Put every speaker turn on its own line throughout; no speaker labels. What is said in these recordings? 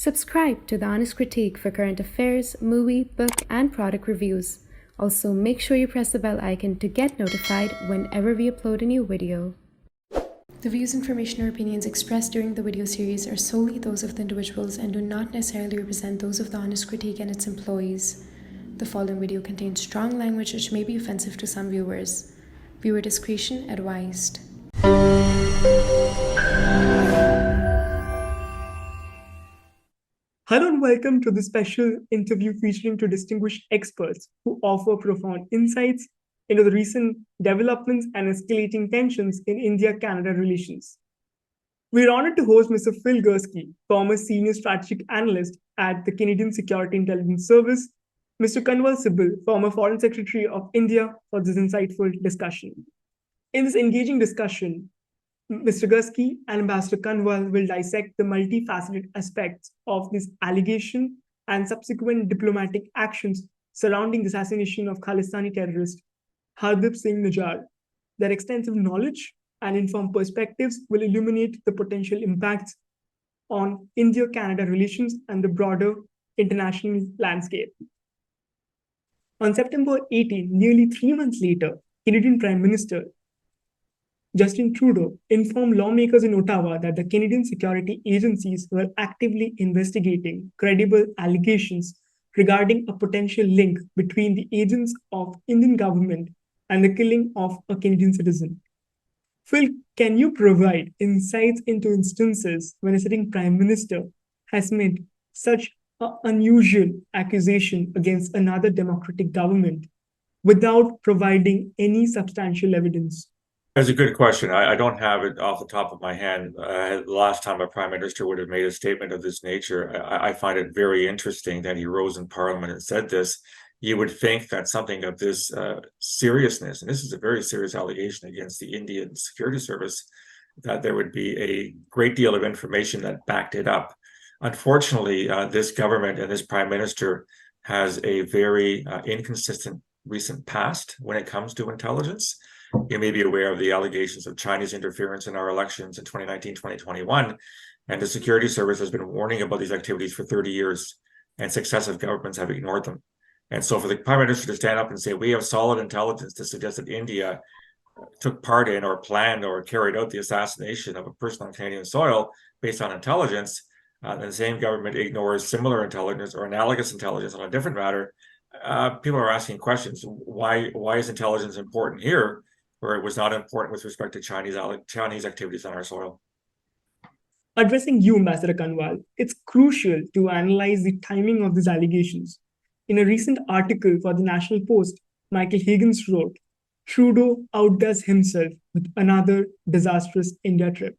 Subscribe to The Honest Critique for current affairs, movie, book, and product reviews. Also, make sure you press the bell icon to get notified whenever we upload a new video. The views, information, or opinions expressed during the video series are solely those of the individuals and do not necessarily represent those of The Honest Critique and its employees. The following video contains strong language which may be offensive to some viewers. Viewer discretion advised.
Hello and welcome to the special interview featuring two distinguished experts who offer profound insights into the recent developments and escalating tensions in India-Canada relations. We're honored to host Mr. Phil Gurski, former senior strategic analyst at the Canadian Security Intelligence Service, Mr. Kanwal Sibal, former Foreign Secretary of India, for this insightful discussion. In this engaging discussion, Mr. Gurski and Ambassador Kanwal will dissect the multifaceted aspects of this allegation and subsequent diplomatic actions surrounding the assassination of Khalistani terrorist Hardeep Singh Nijjar. Their extensive knowledge and informed perspectives will illuminate the potential impacts on India-Canada relations and the broader international landscape. On September 18, nearly 3 months later, Canadian Prime Minister Justin Trudeau informed lawmakers in Ottawa that the Canadian security agencies were actively investigating credible allegations regarding a potential link between the agents of Indian government and the killing of a Canadian citizen. Phil, can you provide insights into instances when a sitting prime minister has made such an unusual accusation against another democratic government without providing any substantial evidence?
That's a good question. I don't have it off the top of my head. The last time a prime minister would have made a statement of this nature, I find it very interesting that he rose in Parliament and said this. You would think that something of this seriousness, and this is a very serious allegation against the Indian Security Service, that there would be a great deal of information that backed it up. Unfortunately, this government and this prime minister has a very inconsistent recent past when it comes to intelligence. You may be aware of the allegations of Chinese interference in our elections in 2019, 2021, and the security service has been warning about these activities for 30 years, and successive governments have ignored them. And so for the prime minister to stand up and say, we have solid intelligence to suggest that India took part in or planned or carried out the assassination of a person on Canadian soil based on intelligence, and the same government ignores similar intelligence or analogous intelligence on a different matter, people are asking questions. Why is intelligence important here, where it was not important with respect to Chinese activities on our soil?
Addressing you, Ambassador Kanwal, it's crucial to analyze the timing of these allegations. In a recent article for the National Post, Michael Higgins wrote, Trudeau outdoes himself with another disastrous India trip.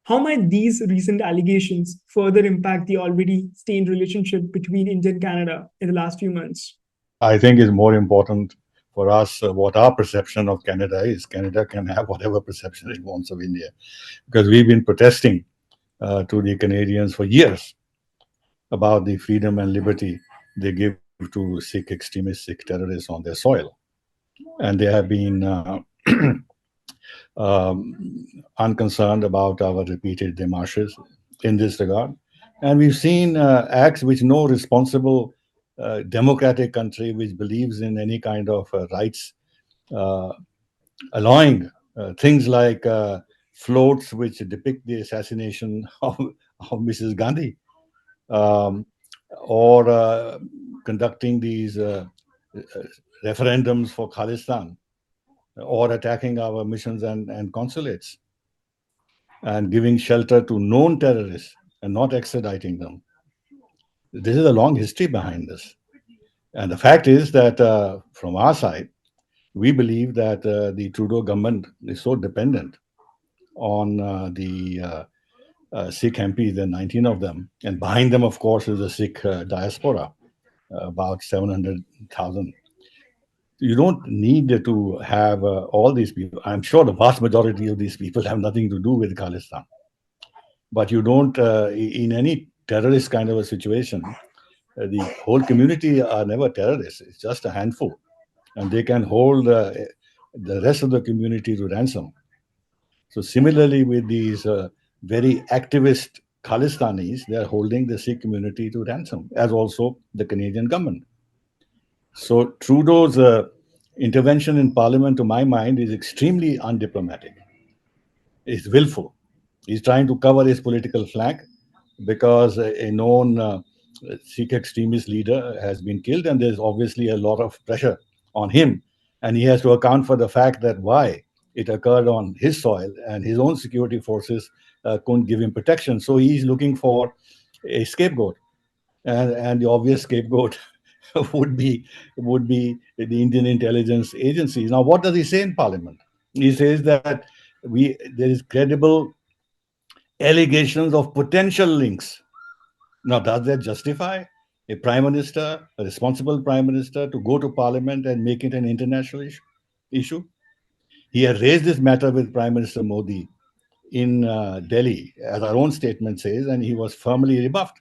How might these recent allegations further impact the already strained relationship between India and Canada in the last few months?
I think it's more important for us what our perception of Canada is. Canada can have whatever perception it wants of India, because we've been protesting to the Canadians for years about the freedom and liberty they give to Sikh extremists, Sikh terrorists on their soil. And they have been unconcerned about our repeated démarches in this regard. And we've seen acts which no responsible democratic country which believes in any kind of rights, allowing things like floats which depict the assassination of Mrs. Gandhi, or conducting these referendums for Khalistan, or attacking our missions and consulates, and giving shelter to known terrorists and not extraditing them. This is a long history behind this. And the fact is that from our side, we believe that the Trudeau government is so dependent on the Sikh MPs, there are 19 of them. And behind them, of course, is the Sikh diaspora, about 700,000. You don't need to have all these people. I'm sure the vast majority of these people have nothing to do with Khalistan. But you don't, in any terrorist kind of a situation, the whole community are never terrorists. It's just a handful. And they can hold the rest of the community to ransom. So similarly with these very activist Khalistanis, they are holding the Sikh community to ransom, as also the Canadian government. So Trudeau's intervention in Parliament, to my mind, is extremely undiplomatic. It's willful. He's trying to cover his political flank because a known Sikh extremist leader has been killed, and there's obviously a lot of pressure on him. And he has to account for the fact that why it occurred on his soil, and his own security forces couldn't give him protection. So he's looking for a scapegoat. And the obvious scapegoat would be the Indian intelligence agencies. Now, what does he say in Parliament? He says that there is credible allegations of potential links. Now, does that justify a prime minister, a responsible prime minister, to go to Parliament and make it an international issue? He had raised this matter with Prime Minister Modi in Delhi, as our own statement says, and he was firmly rebuffed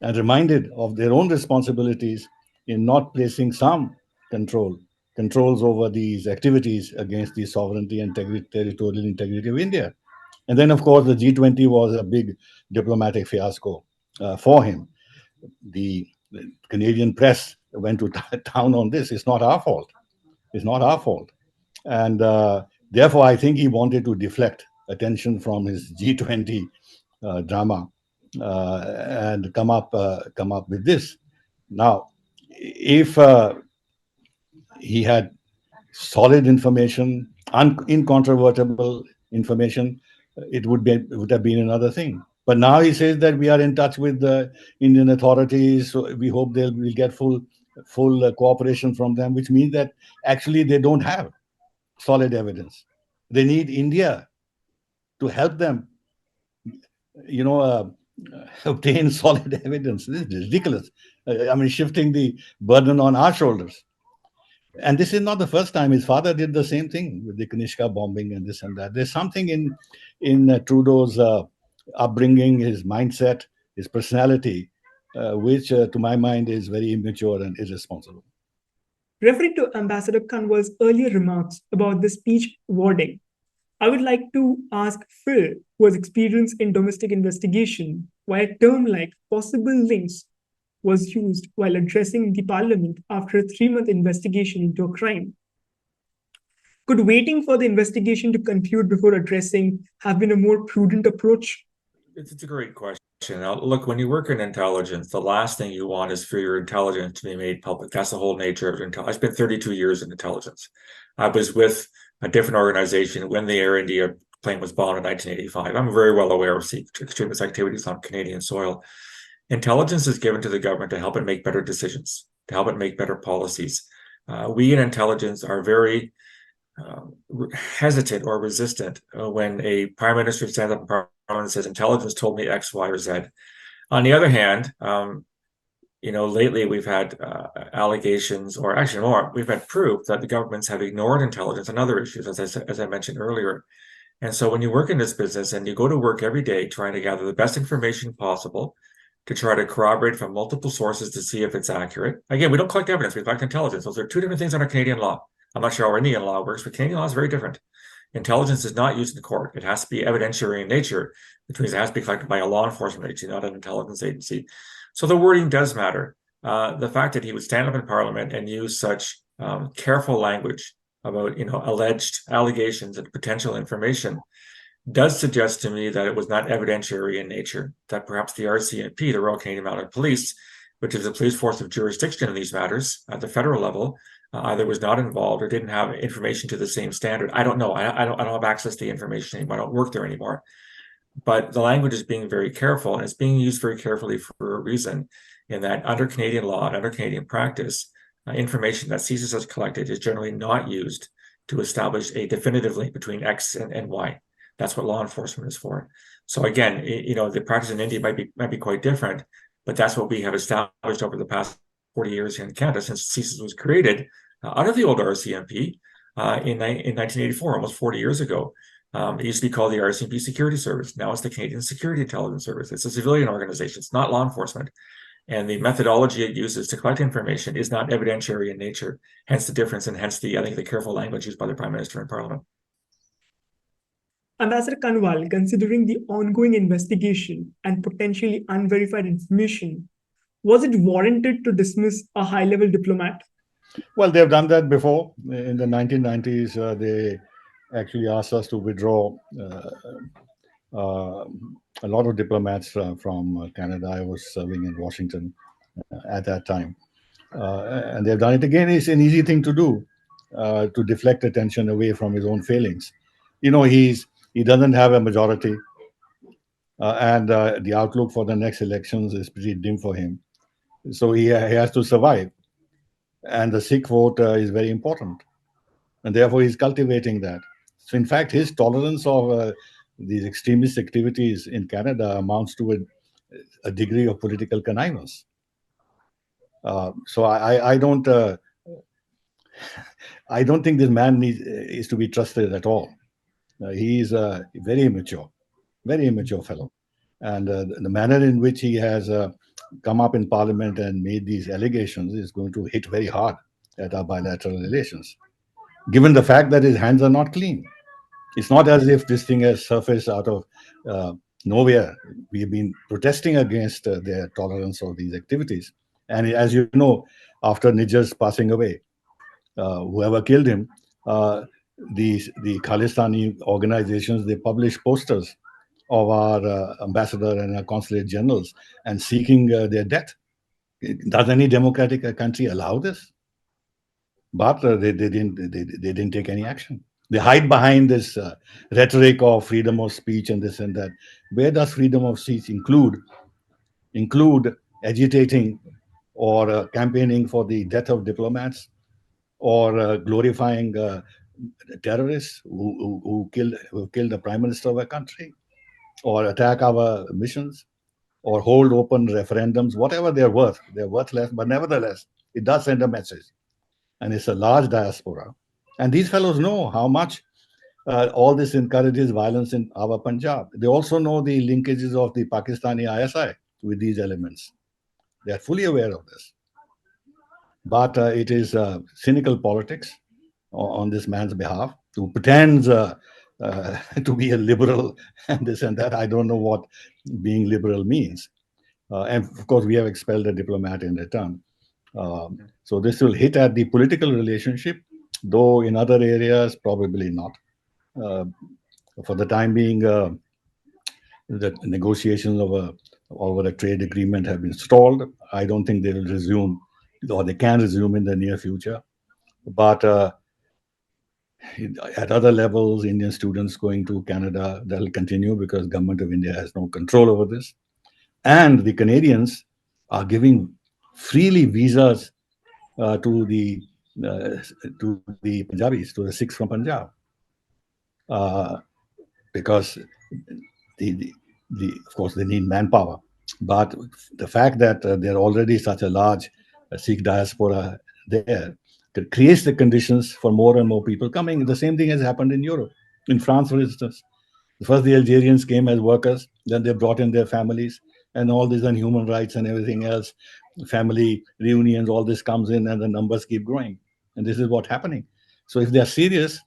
and reminded of their own responsibilities in not placing some controls over these activities against the sovereignty and territorial integrity of India. And then, of course, the G20 was a big diplomatic fiasco for him. The Canadian press went to town on this. It's not our fault. It's not our fault. And therefore, I think he wanted to deflect attention from his G20 drama and come up with this. Now, if he had solid information, incontrovertible information, it would have been another thing. But now he says that we are in touch with the Indian authorities, so we hope we'll get full cooperation from them, which means that actually they don't have solid evidence. They need India to help them, obtain solid evidence. This is ridiculous. I mean, shifting the burden on our shoulders. And this is not the first time. His father did the same thing with the Kanishka bombing and this and that. There's something in Trudeau's upbringing, his mindset, his personality, which to my mind is very immature and irresponsible.
Referring to Ambassador Kanwal's earlier remarks about the speech wording, I would like to ask Phil, who has experience in domestic investigation, why a term like possible links was used while addressing the Parliament after a 3-month investigation into a crime. Could waiting for the investigation to conclude before addressing have been a more prudent approach?
It's a great question. Now, look, when you work in intelligence, the last thing you want is for your intelligence to be made public. That's the whole nature of intelligence. I spent 32 years in intelligence. I was with a different organization when the Air India plane was bombed in 1985. I'm very well aware of extremist activities on Canadian soil. Intelligence is given to the government to help it make better decisions, to help it make better policies. We in intelligence are very hesitant or resistant when a prime minister stands up in Parliament and says, intelligence told me X, Y, or Z. On the other hand, lately we've had allegations, or actually more, we've had proof that the governments have ignored intelligence and other issues, as I mentioned earlier. And so when you work in this business and you go to work every day trying to gather the best information possible, to try to corroborate from multiple sources to see if it's accurate. Again, we don't collect evidence, we collect intelligence. Those are two different things under Canadian law. I'm not sure how Indian law works, but Canadian law is very different. Intelligence is not used in court. It has to be evidentiary in nature, which means it has to be collected by a law enforcement agency, not an intelligence agency. So the wording does matter. The fact that he would stand up in Parliament and use such careful language about alleged allegations and potential information does suggest to me that it was not evidentiary in nature, that perhaps the RCMP, the Royal Canadian Mounted Police, which is the police force of jurisdiction in these matters at the federal level, either was not involved or didn't have information to the same standard. I don't know. I don't have access to the information anymore. I don't work there anymore. But the language is being very careful, and it's being used very carefully for a reason, in that under Canadian law and under Canadian practice, information that CSIS has collected is generally not used to establish a definitive link between X and Y. That's what law enforcement is for. So again, the practice in India might be quite different, but that's what we have established over the past 40 years here in Canada since CSIS was created out of the old RCMP in 1984, almost 40 years ago. It used to be called the RCMP Security Service. Now it's the Canadian Security Intelligence Service. It's a civilian organization. It's not law enforcement. And the methodology it uses to collect information is not evidentiary in nature. Hence the difference, and hence the careful language used by the Prime Minister in Parliament.
Ambassador Kanwal, considering the ongoing investigation and potentially unverified information, was it warranted to dismiss a high-level diplomat?
Well, they've done that before. In the 1990s, they actually asked us to withdraw a lot of diplomats from Canada. I was serving in Washington at that time. And they've done it again. It's an easy thing to do to deflect attention away from his own failings. You know, he doesn't have a majority, and the outlook for the next elections is pretty dim for him. So he has to survive. And the Sikh vote is very important. And therefore, he's cultivating that. So, in fact, his tolerance of these extremist activities in Canada amounts to a degree of political connivance. So I don't think this man is to be trusted at all. He's a very immature fellow, and the manner in which he has come up in Parliament and made these allegations is going to hit very hard at our bilateral relations, given the fact that his hands are not clean. It's not as if this thing has surfaced out of nowhere. We've been protesting against their tolerance of these activities. And as you know, after Nijjar's passing away, whoever killed him, the Khalistani organizations, they published posters of our ambassador and our consulate generals and seeking their death. Does any democratic country allow this? But they didn't take any action. They hide behind this rhetoric of freedom of speech and this and that. Where does freedom of speech include agitating or campaigning for the death of diplomats, or glorifying terrorists who killed the prime minister of a country, or attack our missions, or hold open referendums? Whatever they're worth, they're worthless. But nevertheless, it does send a message, and it's a large diaspora. And these fellows know how much all this encourages violence in our Punjab. They also know the linkages of the Pakistani ISI with these elements. They are fully aware of this. But it is cynical politics on this man's behalf, who pretends to be a liberal and this and that. I don't know what being liberal means. And of course, we have expelled a diplomat in return. So this will hit at the political relationship, though in other areas, probably not. For the time being, the negotiations over a trade agreement have been stalled. I don't think they will resume, or they can resume in the near future. But at other levels, Indian students going to Canada, that will continue because government of India has no control over this. And the Canadians are giving freely visas to the Punjabis, to the Sikhs from Punjab, because of course they need manpower. But the fact that there are already such a large Sikh diaspora there creates the conditions for more and more people coming. The same thing has happened in Europe. In France, for instance, first the Algerians came as workers, then they brought in their families, and all this on human rights and everything else, family reunions, all this comes in, and the numbers keep growing. And this is what's happening. So if they're serious,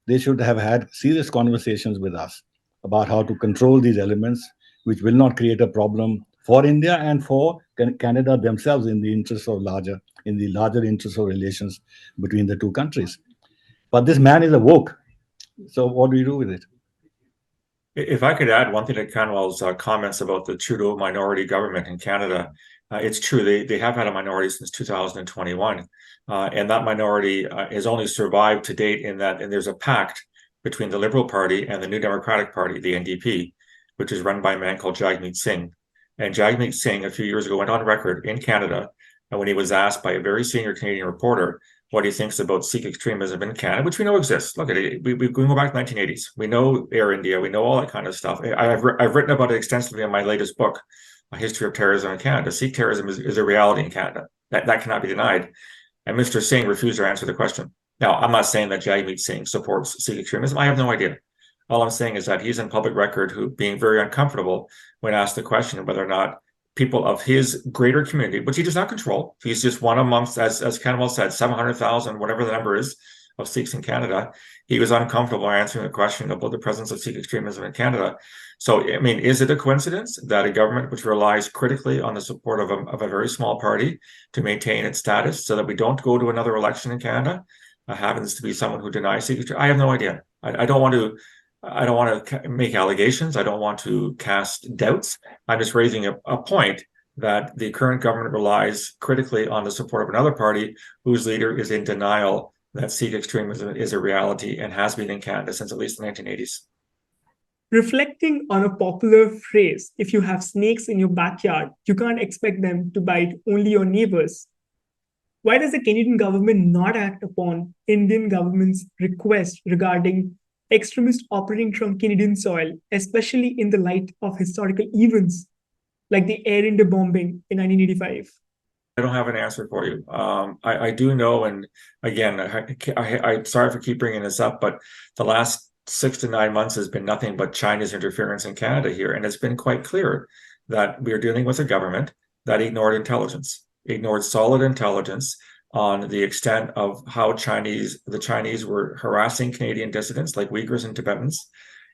they should have had serious conversations with us about how to control these elements, which will not create a problem for India and for Canada themselves in the larger interest of relations between the two countries. But this man is awoke. So what do you do with it?
If I could add one thing to Kanwal's comments about the Trudeau minority government in Canada, it's true, they have had a minority since 2021, and that minority has only survived to date in that, and there's a pact between the Liberal Party and the New Democratic Party, the NDP, which is run by a man called Jagmeet Singh. And Jagmeet Singh, a few years ago, went on record in Canada, and when he was asked by a very senior Canadian reporter what he thinks about Sikh extremism in Canada, which we know exists. Look at it. We can go back to the 1980s. We know Air India. We know all that kind of stuff. I've written about it extensively in my latest book, A History of Terrorism in Canada. Sikh terrorism is a reality in Canada. That cannot be denied. And Mr. Singh refused to answer the question. Now, I'm not saying that Jagmeet Singh supports Sikh extremism. I have no idea. All I'm saying is that he's in public record being very uncomfortable when asked the question of whether or not people of his greater community, which he does not control. He's just one amongst, as Kanwal said, 700,000, whatever the number is, of Sikhs in Canada, he was uncomfortable answering a question about the presence of Sikh extremism in Canada. So, I mean, is it a coincidence that a government which relies critically on the support of a very small party to maintain its status so that we don't go to another election in Canada happens to be someone who denies Sikh extremism? I have no idea. I don't want to make allegations. I don't want to cast doubts. I'm just raising a point that the current government relies critically on the support of another party whose leader is in denial that Sikh extremism is a reality and has been in Canada since at least the 1980s.
Reflecting on a popular phrase, if you have snakes in your backyard, you can't expect them to bite only your neighbors. Why does the Canadian government not act upon Indian government's request regarding extremists operating from Canadian soil, especially in the light of historical events like the Air India bombing in 1985?
I don't have an answer for you. I do know, and again, I'm sorry for keep bringing this up, but the last 6 to 9 months has been nothing but China's interference in Canada here, and it's been quite clear that we are dealing with a government that ignored intelligence, ignored solid intelligence on the extent of how the Chinese were harassing Canadian dissidents like Uyghurs and Tibetans,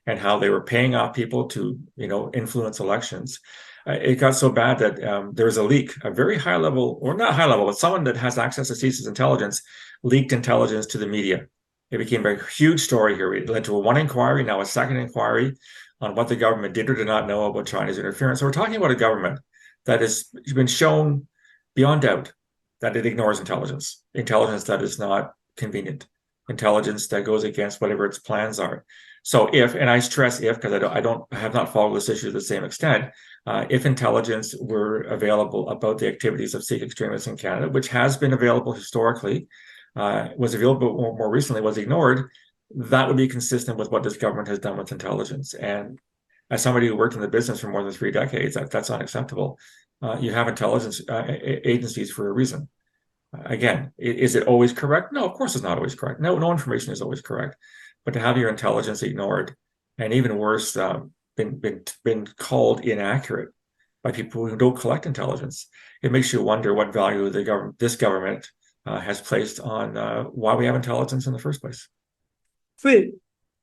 and how they were paying off people to, influence elections. It got so bad that there was a leak, a very high level, or not high level, but someone that has access to CSIS intelligence leaked intelligence to the media. It became a huge story here. It led to one inquiry, now a second inquiry on what the government did or did not know about China's interference. So we're talking about a government that has been shown beyond doubt that it ignores intelligence that is not convenient, intelligence that goes against whatever its plans are. So if, and I stress if, because I have not followed this issue to the same extent, if intelligence were available about the activities of Sikh extremists in Canada, which has been available historically, was available more recently, was ignored, that would be consistent with what this government has done with intelligence. And as somebody who worked in the business for more than 3 decades, that's unacceptable. You have intelligence agencies for a reason. Again, is it always correct? No, of course it's not always correct. No information is always correct. But to have your intelligence ignored, and even worse, been called inaccurate by people who don't collect intelligence, it makes you wonder what value this government has placed on why we have intelligence in the first place.
Phil,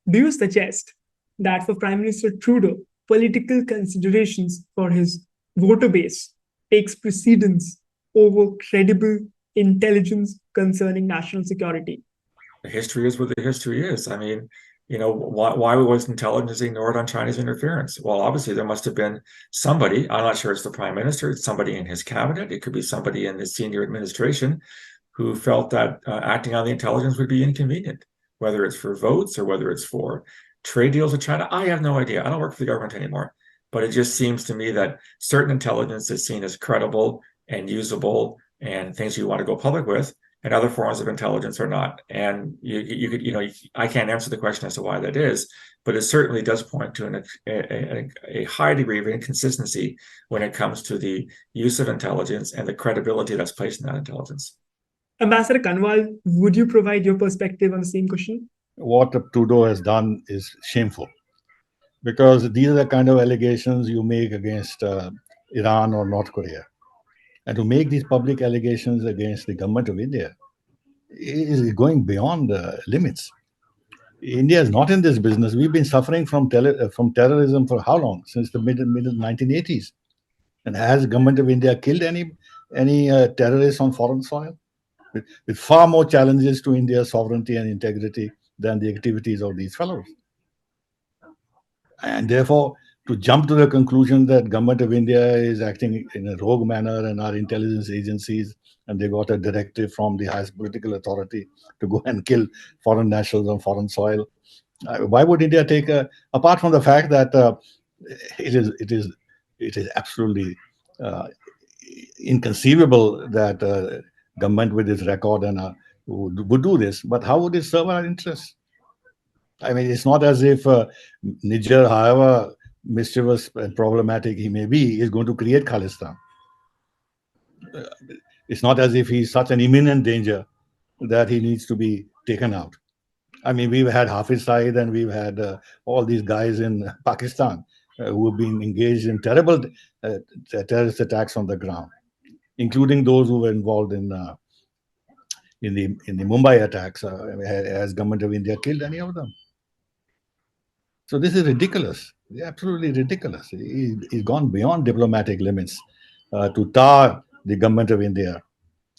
do you suggest that for Prime Minister Trudeau, political considerations for his voter base takes precedence over credible intelligence concerning national security?
The history is what the history is. I mean, why was intelligence ignored on China's interference? Well, obviously there must have been somebody, I'm not sure it's the prime minister, it's somebody in his cabinet, it could be somebody in the senior administration who felt that acting on the intelligence would be inconvenient, whether it's for votes or whether it's for trade deals with China. I have no idea. I don't work for the government anymore. But it just seems to me that certain intelligence is seen as credible and usable and things you want to go public with, and other forms of intelligence are not. And you could, I can't answer the question as to why that is, but it certainly does point to a high degree of inconsistency when it comes to the use of intelligence and the credibility that's placed in that intelligence.
Ambassador Kanwal, would you provide your perspective on the same question?
What Trudeau has done is shameful, because these are the kind of allegations you make against Iran or North Korea. And to make these public allegations against the government of India is going beyond limits. India is not in this business. We've been suffering from terrorism for how long? Since the middle 1980s. And has the government of India killed any terrorists on foreign soil? With far more challenges to India's sovereignty and integrity than the activities of these fellows. And therefore, to jump to the conclusion that government of India is acting in a rogue manner and our intelligence agencies, and they got a directive from the highest political authority to go and kill foreign nationals on foreign soil. Why would India take apart from the fact that it is absolutely inconceivable that government with its record and would do this, but how would it serve our interests? I mean, it's not as if Nijjar, however mischievous and problematic he may be, is going to create Khalistan. It's not as if he's such an imminent danger that he needs to be taken out. I mean, we've had Hafiz Saeed and we've had all these guys in Pakistan who have been engaged in terrible terrorist attacks on the ground, including those who were involved in in the Mumbai attacks. Has government of India killed any of them? So this is ridiculous. Absolutely ridiculous. He's gone beyond diplomatic limits to tar the government of India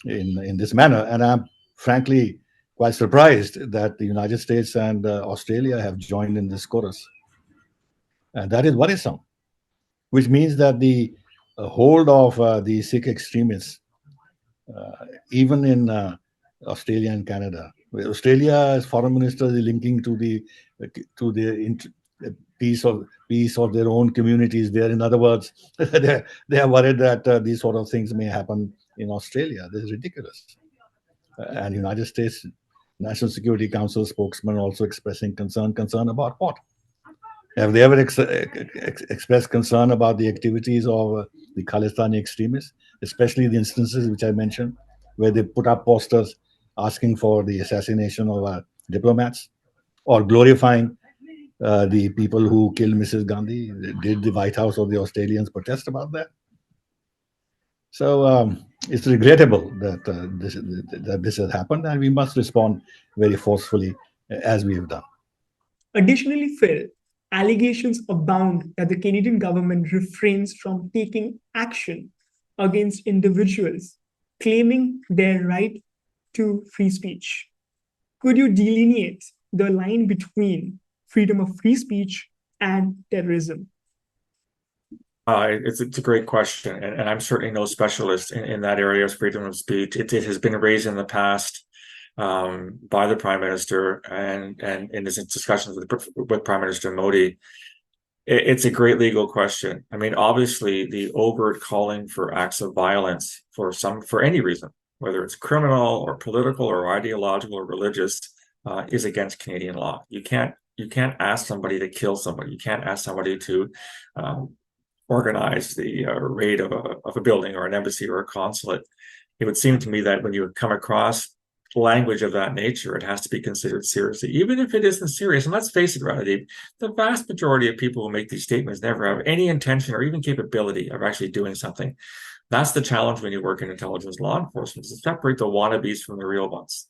in this manner. And I'm frankly quite surprised that the United States and Australia have joined in this chorus. And that is worrisome, which means that the hold of the Sikh extremists, even in Australia and Canada, where Australia's foreign minister is linking to the peace of their own communities there. In other words, they are worried that these sort of things may happen in Australia. This is ridiculous. And United States National Security Council spokesman also expressing concern about what? Have they ever expressed concern about the activities of the Khalistani extremists, especially the instances which I mentioned, where they put up posters asking for the assassination of diplomats or glorifying the people who killed Mrs. Gandhi? Did the White House or the Australians protest about that? So it's regrettable that this has happened, and we must respond very forcefully as we have done.
Additionally, Phil, allegations abound that the Canadian government refrains from taking action against individuals claiming their right to free speech. Could you delineate the line between freedom of free speech and terrorism?
It's a great question, and I'm certainly no specialist in that area of freedom of speech. It has been raised in the past by the Prime Minister and in his discussions with Prime Minister Modi. It's a great legal question. I mean, obviously, the overt calling for acts of violence for any reason, whether it's criminal or political or ideological or religious, is against Canadian law. You can't ask somebody to kill somebody. You can't ask somebody to organize the raid of a building or an embassy or a consulate. It would seem to me that when you come across language of that nature, it has to be considered seriously, even if it isn't serious. And let's face it, Hardeep, the vast majority of people who make these statements never have any intention or even capability of actually doing something. That's the challenge when you work in intelligence law enforcement, is to separate the wannabes from the real ones.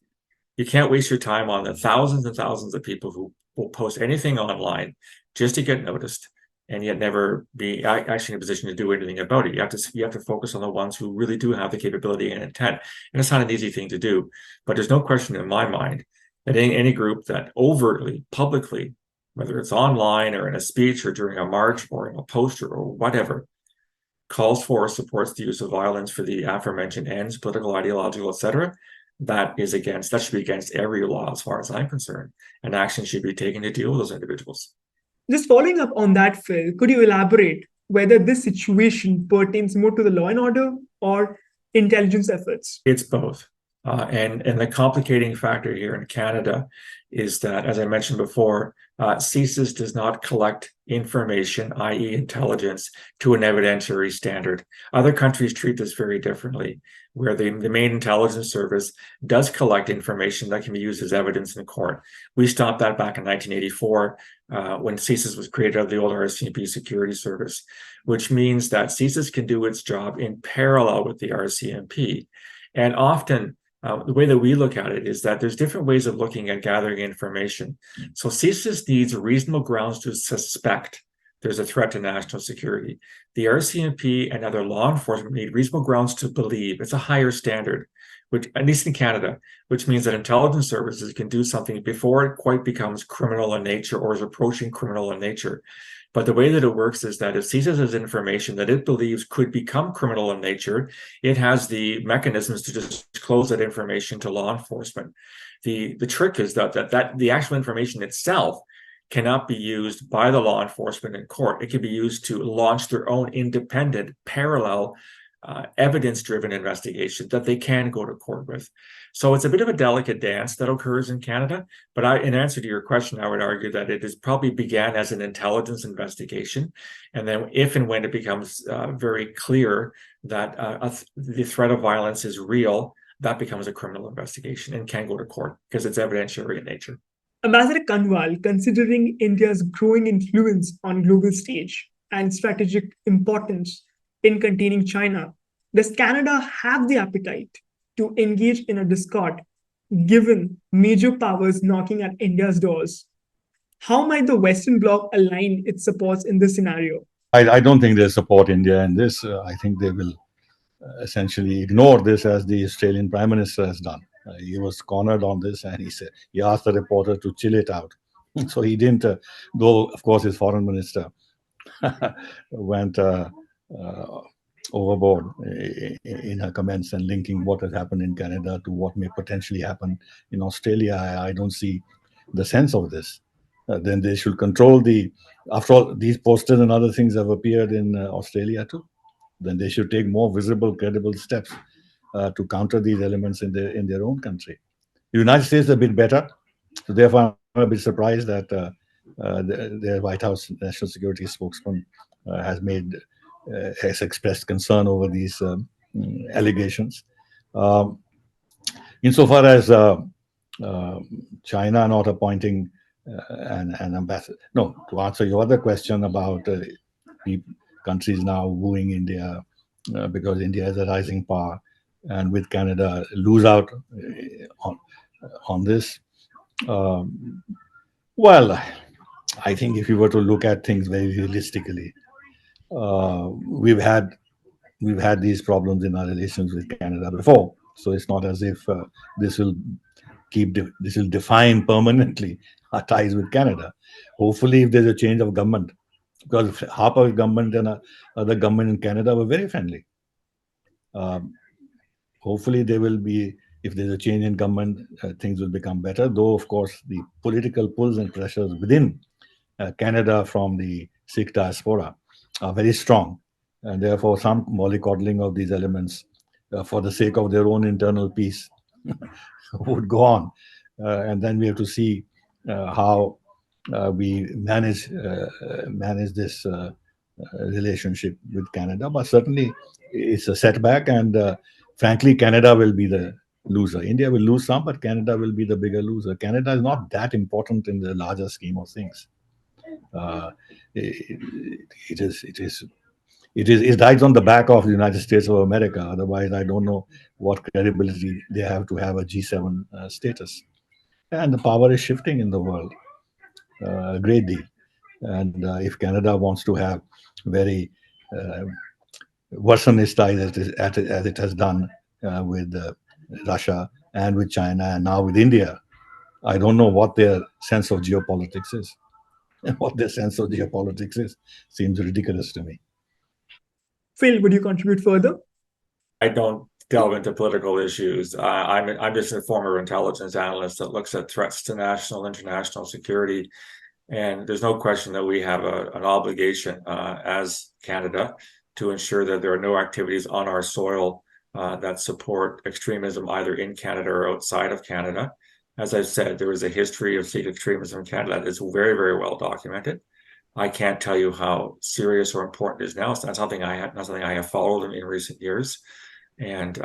You can't waste your time on the thousands and thousands of people who will post anything online just to get noticed, and yet never be actually in a position to do anything about it. You have to focus on the ones who really do have the capability and intent. And it's not an easy thing to do, but there's no question in my mind that any group that overtly, publicly, whether it's online or in a speech or during a march or in a poster or whatever, calls for or supports the use of violence for the aforementioned ends, political, ideological, etc., that should be against every law as far as I'm concerned. And action should be taken to deal with those individuals.
Just following up on that, Phil, could you elaborate whether this situation pertains more to the law and order or intelligence efforts?
It's both. And the complicating factor here in Canada is that, as I mentioned before, CSIS does not collect information, i.e. intelligence, to an evidentiary standard. Other countries treat this very differently, where the main intelligence service does collect information that can be used as evidence in court. We stopped that back in 1984 when CSIS was created out of the old RCMP security service, which means that CSIS can do its job in parallel with the RCMP. And often, the way that we look at it is that there's different ways of looking at gathering information. So CSIS needs reasonable grounds to suspect there's a threat to national security. The RCMP and other law enforcement need reasonable grounds to believe. It's a higher standard, which, at least in Canada, which means that intelligence services can do something before it quite becomes criminal in nature or is approaching criminal in nature. But the way that it works is that if CSIS has information that it believes could become criminal in nature, it has the mechanisms to disclose that information to law enforcement. The trick is that the actual information itself cannot be used by the law enforcement in court. It can be used to launch their own independent, parallel, evidence-driven investigation that they can go to court with. So it's a bit of a delicate dance that occurs in Canada. But in answer to your question, I would argue that it is probably began as an intelligence investigation. And then if and when it becomes very clear that the threat of violence is real, that becomes a criminal investigation and can go to court because it's evidentiary in nature.
Ambassador Kanwal, considering India's growing influence on global stage and strategic importance in containing China, does Canada have the appetite to engage in a discord given major powers knocking at India's doors? How might the Western Bloc align its supports in this scenario?
I don't think they support India in this. I think they will essentially ignore this, as the Australian Prime Minister has done. He was cornered on this, and he asked the reporter to chill it out. So he didn't, though of course his foreign minister went overboard in her comments and linking what has happened in Canada to what may potentially happen in Australia. I don't see the sense of this. Then they should control after all, these posters and other things have appeared in Australia too. Then they should take more visible, credible steps to counter these elements in their own country. The United States is a bit better, so therefore I'm a bit surprised that the White House National Security spokesman has expressed concern over these allegations. Insofar as China not appointing an ambassador, no, to answer your other question about countries now wooing India because India is a rising power, and with Canada lose out on this. Well, I think if you were to look at things very realistically, we've had these problems in our relations with Canada before, so it's not as if this will define permanently our ties with Canada. Hopefully, if there's a change of government, because Harper's government and other government in Canada were very friendly. Hopefully, there will be, if there's a change in government, things will become better. Though, of course, the political pulls and pressures within Canada from the Sikh diaspora are very strong, and therefore some mollycoddling of these elements for the sake of their own internal peace would go on. And then we have to see how we manage this relationship with Canada. But certainly it's a setback, and frankly, Canada will be the loser. India will lose some, but Canada will be the bigger loser. Canada is not that important in the larger scheme of things. It rides on the back of the United States of America. Otherwise, I don't know what credibility they have to have a G7 status. And the power is shifting in the world a great deal. And if Canada wants to have very worsenist ties as it has done with Russia and with China and now with India, I don't know what their sense of geopolitics is. And what their sense of geopolitics is seems ridiculous to me.
Phil, would you contribute further?
I don't delve into political issues. I'm just a former intelligence analyst that looks at threats to national, international security. And there's no question that we have an obligation as Canada to ensure that there are no activities on our soil that support extremism either in Canada or outside of Canada. As I've said, there is a history of Sikh extremism in Canada that is very, very well documented. I can't tell you how serious or important it is now. It's not something I have followed in recent years. And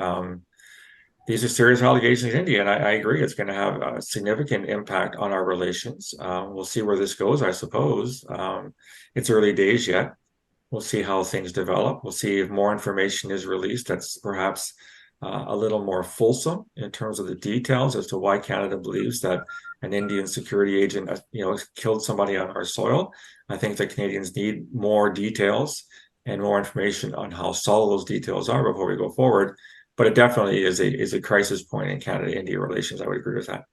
these are serious allegations in India, and I agree it's going to have a significant impact on our relations. We'll see where this goes, I suppose. It's early days yet. We'll see how things develop. We'll see if more information is released that's perhaps a little more fulsome in terms of the details as to why Canada believes that an Indian security agent, killed somebody on our soil. I think the Canadians need more details and more information on how solid those details are before we go forward. But it definitely is a crisis point in Canada-India relations. I would agree with that.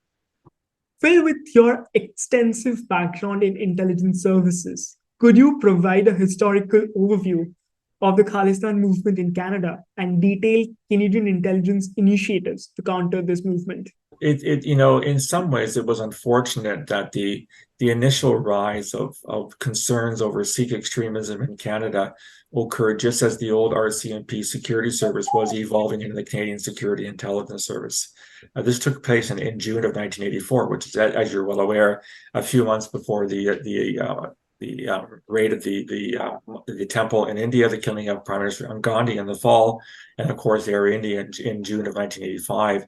Phil, with your extensive background in intelligence services, could you provide a historical overview of the Khalistan movement in Canada and detail Canadian intelligence initiatives to counter this movement?
In some ways, it was unfortunate that the initial rise of concerns over Sikh extremism in Canada occurred just as the old RCMP security service was evolving into the Canadian Security Intelligence Service. This took place in June of 1984, which is, as you're well aware, a few months before the raid of the temple in India, the killing of Prime Minister Gandhi in the fall, and of course Air India in June of 1985.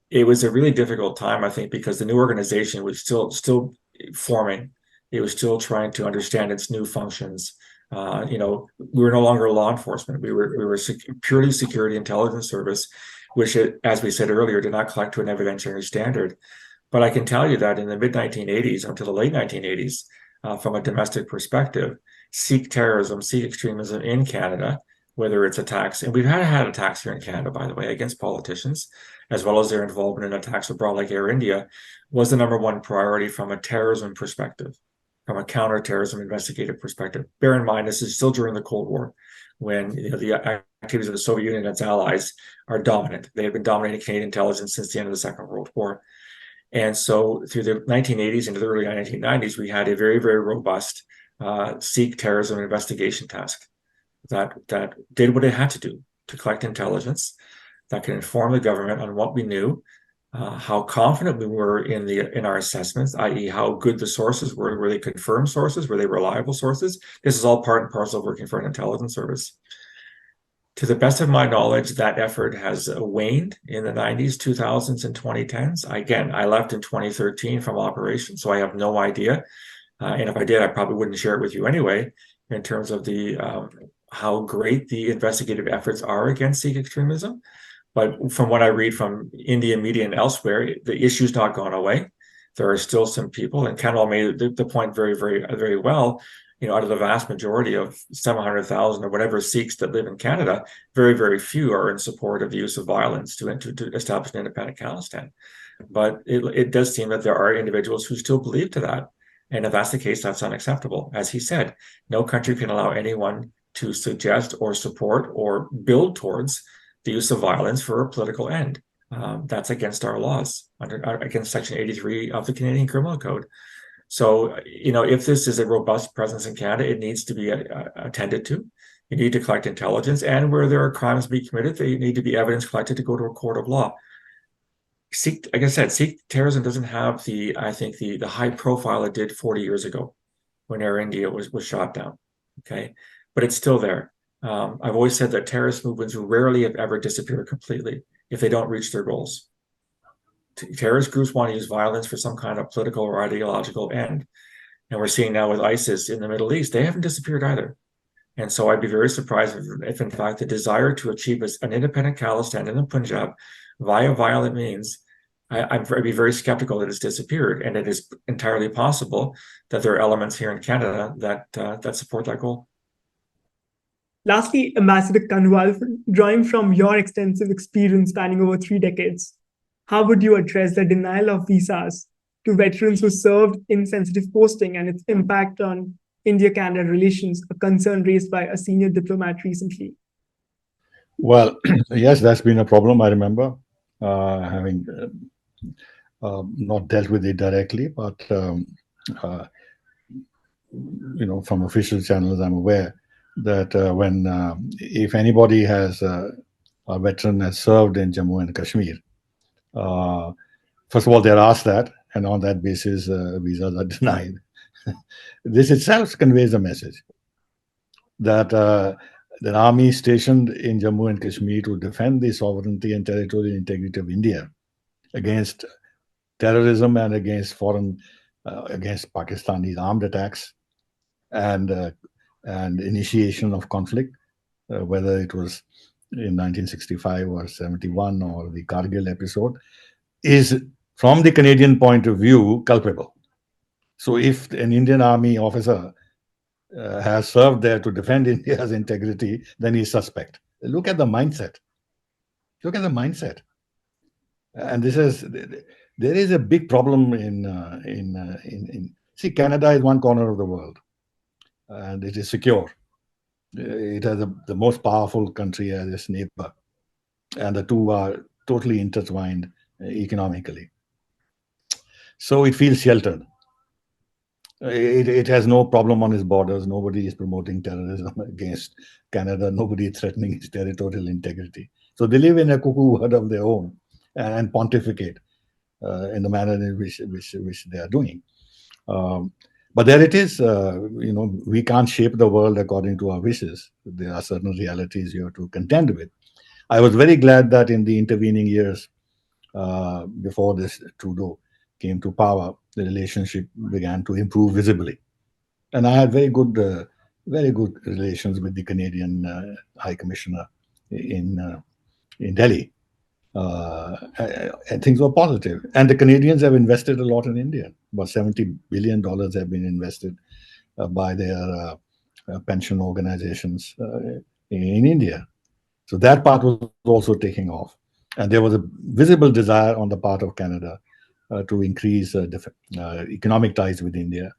It was a really difficult time, I think, because the new organization was still forming. It was still trying to understand its new functions. We were no longer law enforcement. We were purely security intelligence service, which, as we said earlier, did not collect to an evidentiary standard. But I can tell you that in the mid-1980s until the late 1980s, from a domestic perspective, Sikh terrorism, Sikh extremism in Canada, whether it's attacks, and we've had attacks here in Canada, by the way, against politicians, as well as their involvement in attacks abroad like Air India, was the number one priority from a terrorism perspective, from a counterterrorism investigative perspective. Bear in mind, this is still during the Cold War, when the activities of the Soviet Union and its allies are dominant. They have been dominating Canadian intelligence since the end of the Second World War. And so through the 1980s into the early 1990s, we had a very, very robust Sikh terrorism investigation task that did what it had to do to collect intelligence that could inform the government on what we knew, how confident we were in our assessments, i.e. how good the sources were they confirmed sources, were they reliable sources? This is all part and parcel of working for an intelligence service. To the best of my knowledge, that effort has waned in the 90s, 2000s, and 2010s. Again, I left in 2013 from operations, so I have no idea. And if I did, I probably wouldn't share it with you anyway, in terms of the how great the investigative efforts are against Sikh extremism. But from what I read from Indian media and elsewhere, the issue's not gone away. There are still some people, and Kanwal made the point very, very, very well. Out of the vast majority of 700,000 or whatever Sikhs that live in Canada, very, very few are in support of the use of violence to establish an independent Khalistan. But it does seem that there are individuals who still believe to that. And if that's the case, that's unacceptable. As he said, no country can allow anyone to suggest or support or build towards the use of violence for a political end. That's against our laws, against Section 83 of the Canadian Criminal Code. So, if this is a robust presence in Canada, it needs to be attended to. You need to collect intelligence, and where there are crimes being committed, they need to be evidence collected to go to a court of law. Like I said, Sikh terrorism doesn't have the high profile it did 40 years ago when Air India was shot down. Okay, but it's still there. I've always said that terrorist movements rarely, if ever, disappear completely if they don't reach their goals. Terrorist groups want to use violence for some kind of political or ideological end. And we're seeing now with ISIS in the Middle East, they haven't disappeared either. And so I'd be very surprised if in fact, the desire to achieve an independent Khalistan in the Punjab via violent means, I'd be very skeptical that it's disappeared. And it is entirely possible that there are elements here in Canada that support that goal.
Lastly, Ambassador Kanwal, drawing from your extensive experience spanning over 3 decades, how would you address the denial of visas to veterans who served in sensitive posting and its impact on India-Canada relations, a concern raised by a senior diplomat recently?
Well, yes, that's been a problem. I remember having not dealt with it directly, but from official channels, I'm aware that if anybody has a veteran has served in Jammu and Kashmir, first of all, they're asked that, and on that basis, visas are denied. This itself conveys a message that the army stationed in Jammu and Kashmir to defend the sovereignty and territorial integrity of India against terrorism and against against Pakistani armed attacks and initiation of conflict, whether it was in 1965 or 71 or the Kargil episode, is, from the Canadian point of view, culpable. So if an Indian army officer has served there to defend India's integrity, then he's suspect. Look at the mindset. Look at the mindset. And there is a big problem see, Canada is one corner of the world, and it is secure. It has the most powerful country as its neighbor, and the two are totally intertwined economically. So it feels sheltered. It has no problem on its borders. Nobody is promoting terrorism against Canada. Nobody is threatening its territorial integrity. So they live in a cuckoo world of their own and pontificate in the manner in which they are doing. But there it is. We can't shape the world according to our wishes. There are certain realities you have to contend with. I was very glad that in the intervening years before this Trudeau came to power, the relationship began to improve visibly. And I had very good relations with the Canadian High Commissioner in Delhi. and things were positive. And the Canadians have invested a lot in India. About $70 billion have been invested by their pension organizations in India. So that part was also taking off. And there was a visible desire on the part of Canada to increase economic ties with India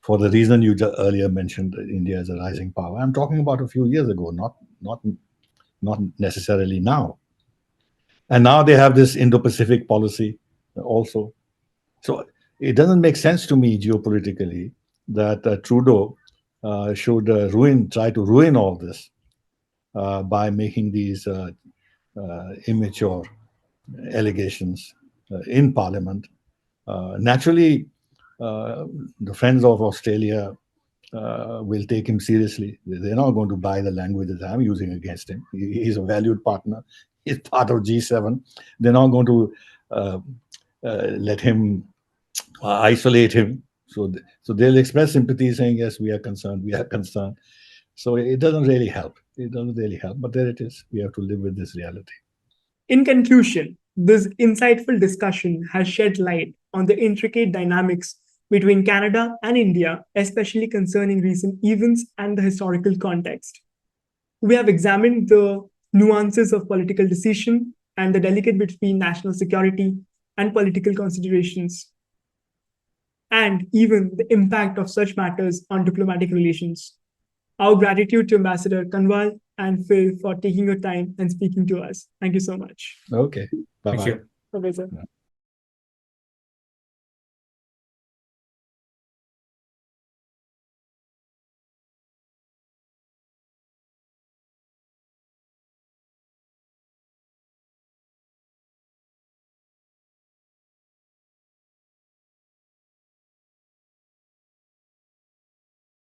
for the reason you earlier mentioned, India as a rising power. I'm talking about a few years ago, not necessarily now. And now they have this Indo-Pacific policy also. So it doesn't make sense to me geopolitically that Trudeau should try to ruin all this by making these immature allegations in Parliament. Naturally, the friends of Australia will take him seriously. They're not going to buy the language that I'm using against him. He's a valued partner. He's part of G7. They're not going to let him isolate him. So they'll express sympathy saying, yes, we are concerned. So it doesn't really help. But there it is. We have to live with this reality.
In conclusion, this insightful discussion has shed light on the intricate dynamics between Canada and India, especially concerning recent events and the historical context. We have examined the nuances of political decision and the delicate between national security and political considerations, and even the impact of such matters on diplomatic relations. Our gratitude to Ambassador Kanwal and Phil for taking your time and speaking to us. Thank you so much.
Okay. Bye-bye.
Thank you.
Bye-bye, sir.